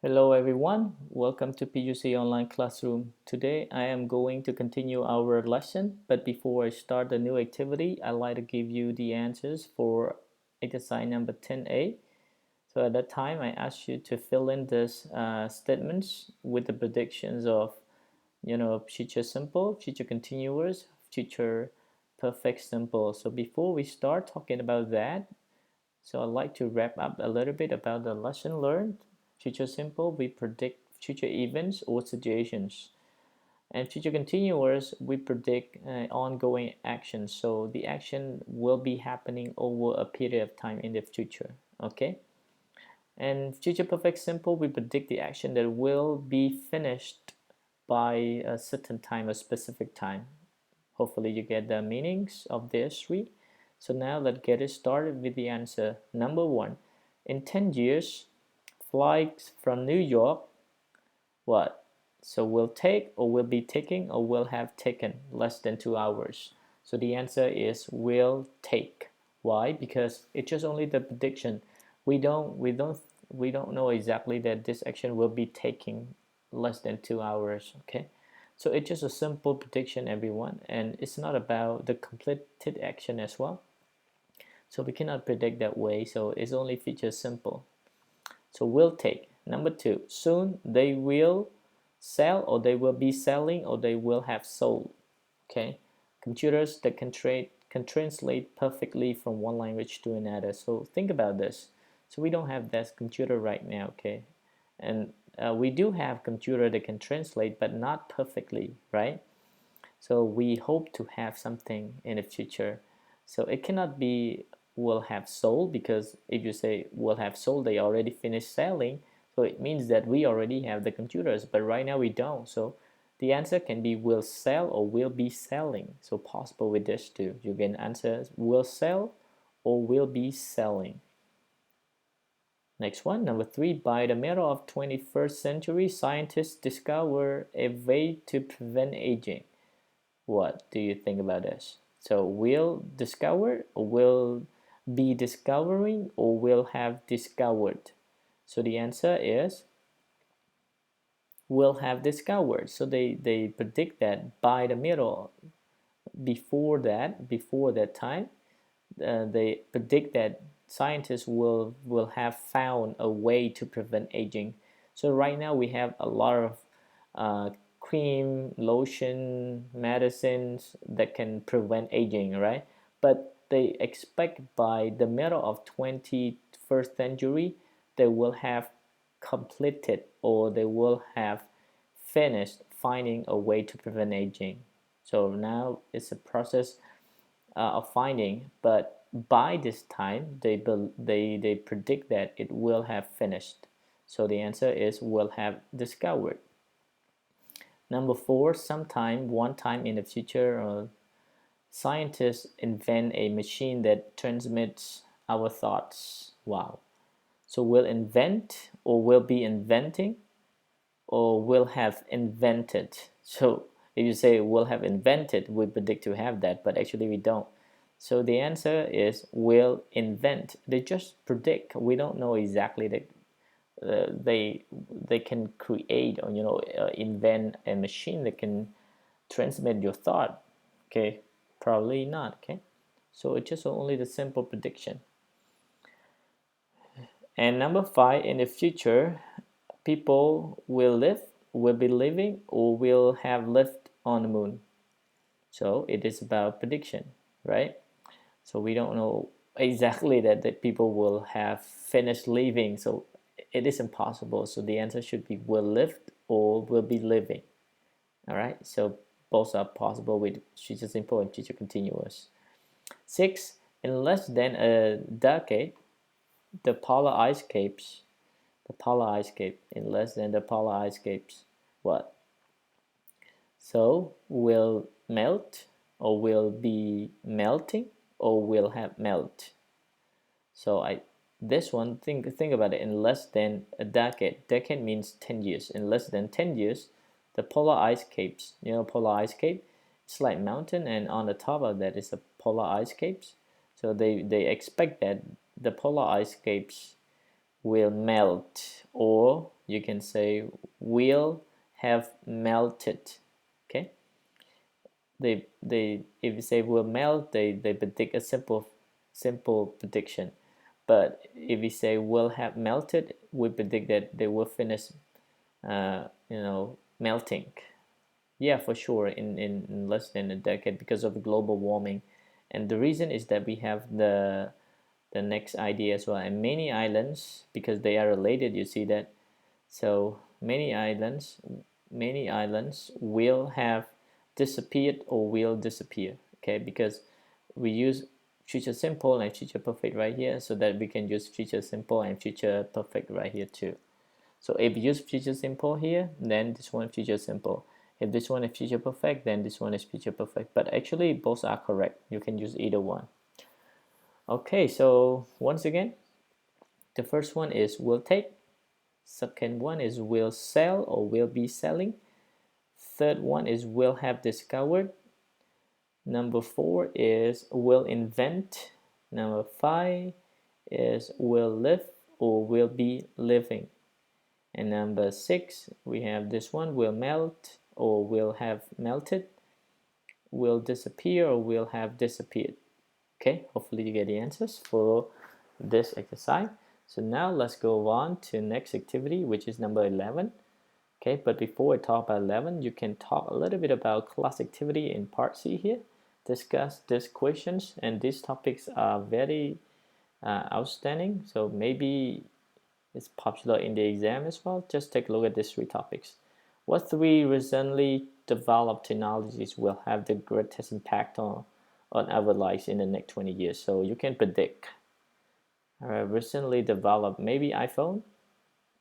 Hello everyone, welcome to PUC Online Classroom. Today I am going to continue our lesson, but before I start the new activity, I'd like to give you the answers for exercise number 10A. So at that time, I asked you to fill in these statements with the predictions of, future simple, future continuous, future perfect simple. So before we start talking about that, so I'd like to wrap up a little bit about the lesson learned. Future simple, we predict future events or situations. And future continuous, we predict ongoing actions. So the action will be happening over a period of time in the future. Okay. And future perfect simple, we predict the action that will be finished by a certain time, a specific time. Hopefully you get the meanings of these three. So now let's get it started with the answer. Number one, in 10 years, flights from New York, what? So will take or will be taking or will have taken less than 2 hours. So the answer is will take. Why? Because it's just only the prediction. We don't know exactly that this action will be taking less than 2 hours. Okay. So it's just a simple prediction, everyone, and it's not about the completed action as well. So we cannot predict that way. So it's only future simple. So will take. Number two, soon they will sell or they will be selling or they will have sold. Okay, computers that can translate perfectly from one language to another. So think about this. So we don't have that computer right now. Okay, and we do have computer that can translate, but not perfectly, right? So we hope to have something in the future. So it cannot be will have sold, because if you say will have sold, they already finished selling. So it means that we already have the computers, but right now we don't. So the answer can be will sell or will be selling. So possible with this too. You can answer will sell or will be selling. Next one, number three, by the middle of 21st century, scientists discover a way to prevent aging. What do you think about this? So will discover, or will be discovering, or will have discovered? So the answer is will have discovered. So they predict that by the middle, before that time, they predict that scientists will have found a way to prevent aging. So right now we have a lot of cream, lotion, medicines that can prevent aging, right? But they expect by the middle of 21st century they will have completed or they will have finished finding a way to prevent aging. So now it's a process of finding, but by this time they predict that it will have finished. So the answer is will have discovered. Number four, sometime, one time in the future, scientists invent a machine that transmits our thoughts. Wow. So will invent or will be inventing or will have invented. So if you say will have invented, we predict to have that, but actually we don't. So the answer is will invent. They just predict. We don't know exactly that they can create or invent a machine that can transmit your thought. Okay, probably not. Okay, so it's just only the simple prediction. And number five, in the future, people will be living, or will have lived on the moon. So it is about prediction, right? So we don't know exactly that people will have finished living. So it is impossible. So the answer should be will lived or will be living. All right. So both are possible with future simple and future continuous. Six, in less than a decade, the polar ice caps, in less than the polar ice caps, what? So will melt or will be melting or will have melt. So this one, think about it. In less than a decade, decade means 10 years. In less than 10 years, the polar ice caps, polar ice cape, it's like mountain, and on the top of that is the polar ice caps. So they expect that the polar ice caps will melt or you can say will have melted. Okay, they if you say will melt, they predict a simple prediction. But if we say will have melted, we predict that they will finish melting. Yeah, for sure, in less than a decade because of global warming. And the reason is that we have the next idea as well. And many islands, because they are related, you see that. So many islands will have disappeared or will disappear. Okay, because we use future simple and future perfect right here, so that we can use future simple and future perfect right here too. So if you use future simple here, then this one future simple. If this one is future perfect, then this one is future perfect. But actually both are correct. You can use either one. Okay, so once again, the first one is will take. Second one is will sell or will be selling. Third one is will have discovered. Number 4 is will invent. Number 5 is will live or will be living. And number 6, we have this one, will melt or will have melted, will disappear or will have disappeared. Okay, hopefully you get the answers for this exercise. So now let's go on to next activity, which is number 11. Okay, but before I talk about 11, you can talk a little bit about class activity in part C here. Discuss these questions, and these topics are very outstanding. So maybe it's popular in the exam as well. Just take a look at these 3 topics. What 3 recently developed technologies will have the greatest impact on our lives in the next 20 years? So you can predict. Recently developed, maybe iPhone.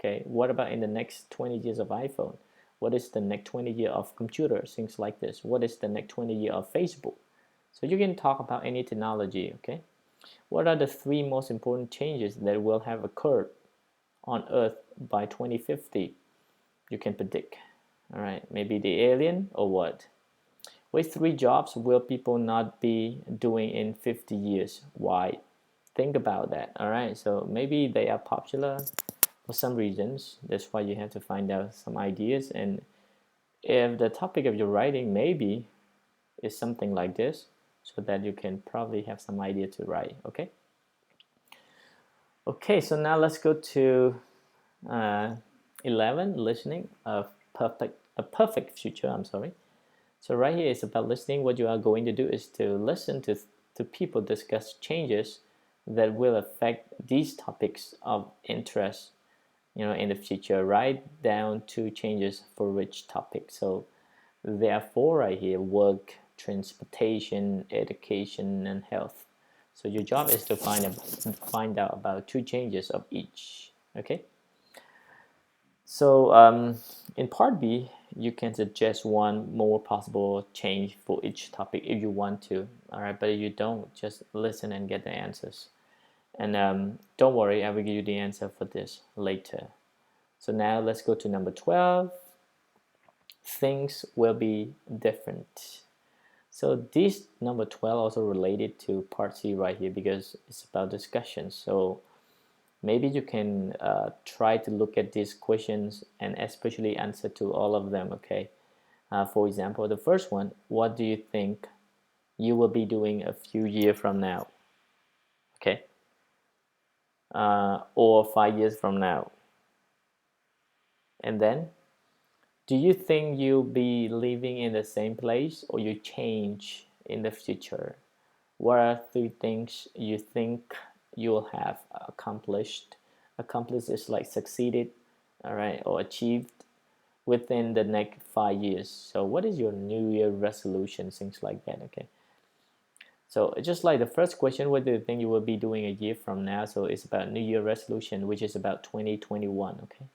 Okay, what about in the next 20 years of iPhone? What is the next 20 year of computers, things like this? What is the next 20 year of Facebook? So you can talk about any technology, okay? What are the 3 most important changes that will have occurred on Earth by 2050? You can predict. All right, maybe the alien or what? Which 3 jobs will people not be doing in 50 years? Why? Think about that. All right, so maybe they are popular for some reasons. That's why you have to find out some ideas. And if the topic of your writing maybe is something like this, so that you can probably have some idea to write. Okay, so now let's go to 11, listening, a perfect future. I'm sorry. So right here is about listening. What you are going to do is to listen to people discuss changes that will affect these topics of interest, in the future. Write down 2 changes for each topic. So there are 4 right here: work, transportation, education, and health. So your job is to find out about 2 changes of each. Okay. So in part B, you can suggest 1 more possible change for each topic if you want to. All right, but if you don't, just listen and get the answers. And don't worry, I will give you the answer for this later. So now let's go to number 12. Things will be different. So this number 12 also related to part C right here because it's about discussion. So maybe you can try to look at these questions and especially answer to all of them, okay? For example, the first one, what do you think you will be doing a few years from now? Okay? Or 5 years from now. And then, do you think you'll be living in the same place or you change in the future? What are 3 things you think you'll have accomplished? Accomplished is like succeeded, all right, or achieved within the next 5 years. So what is your New Year resolution, things like that, okay? So just like the first question, what do you think you will be doing a year from now? So it's about New Year resolution, which is about 2021, okay?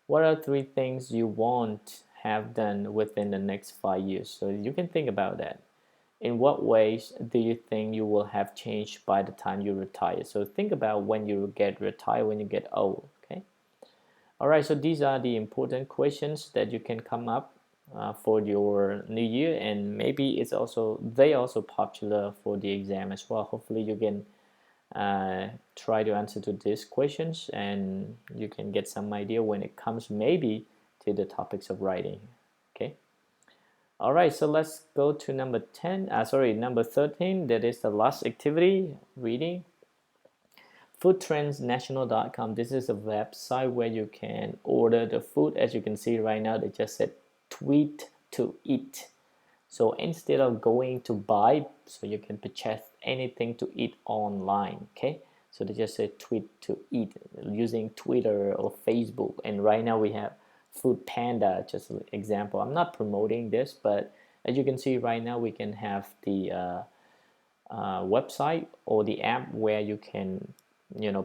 What are 3 things you won't have done within the next 5 years? So you can think about that. In what ways do you think you will have changed by the time you retire? So think about when you get retired, when you get old, okay? All right, so these are the important questions that you can come up for your new year, and maybe they also popular for the exam as well. Hopefully you can try to answer to these questions, and you can get some idea when it comes maybe to the topics of writing. Okay. All right, so let's go to number 10. Number 13. That is the last activity, reading. Foodtrendsnational.com. This is a website where you can order the food. As you can see right now, they just said tweet to eat. So instead of going to buy, so you can purchase anything to eat online. Okay, so they just said tweet to eat using Twitter or Facebook. And right now we have Food Panda, just an example. I'm not promoting this, but as you can see right now, we can have the website or the app where you can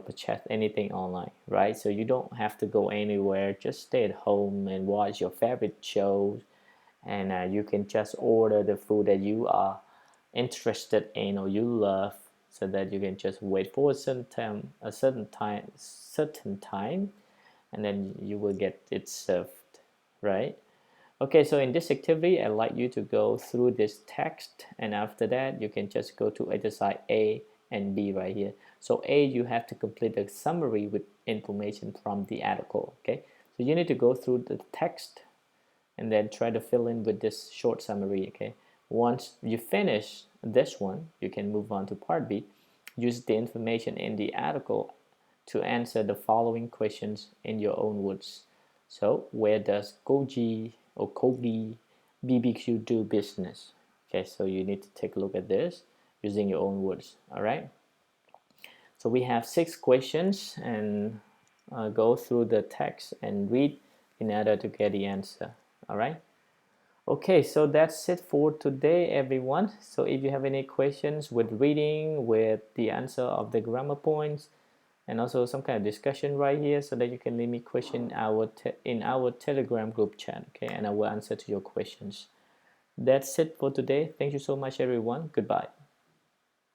purchase anything online, right? So you don't have to go anywhere, just stay at home and watch your favorite shows, and you can just order the food that you are interested in or you love, so that you can just wait for a certain time, and then you will get it served, right? Okay, so in this activity, I'd like you to go through this text, and after that, you can just go to exercise A and B right here. So A, you have to complete a summary with information from the article, okay? So you need to go through the text and then try to fill in with this short summary, okay? Once you finish this one, you can move on to part B. Use the information in the article to answer the following questions in your own words. So, where does Goji or Kogi BBQ do business? Okay, so you need to take a look at this using your own words. All right. So we have 6 questions, and go through the text and read in order to get the answer. All right. Okay, so that's it for today, everyone. So if you have any questions with reading, with the answer of the grammar points, and also some kind of discussion right here, so that you can leave me question in our Telegram group chat, okay, and I will answer to your questions. That's it for today. Thank you so much, everyone. Goodbye.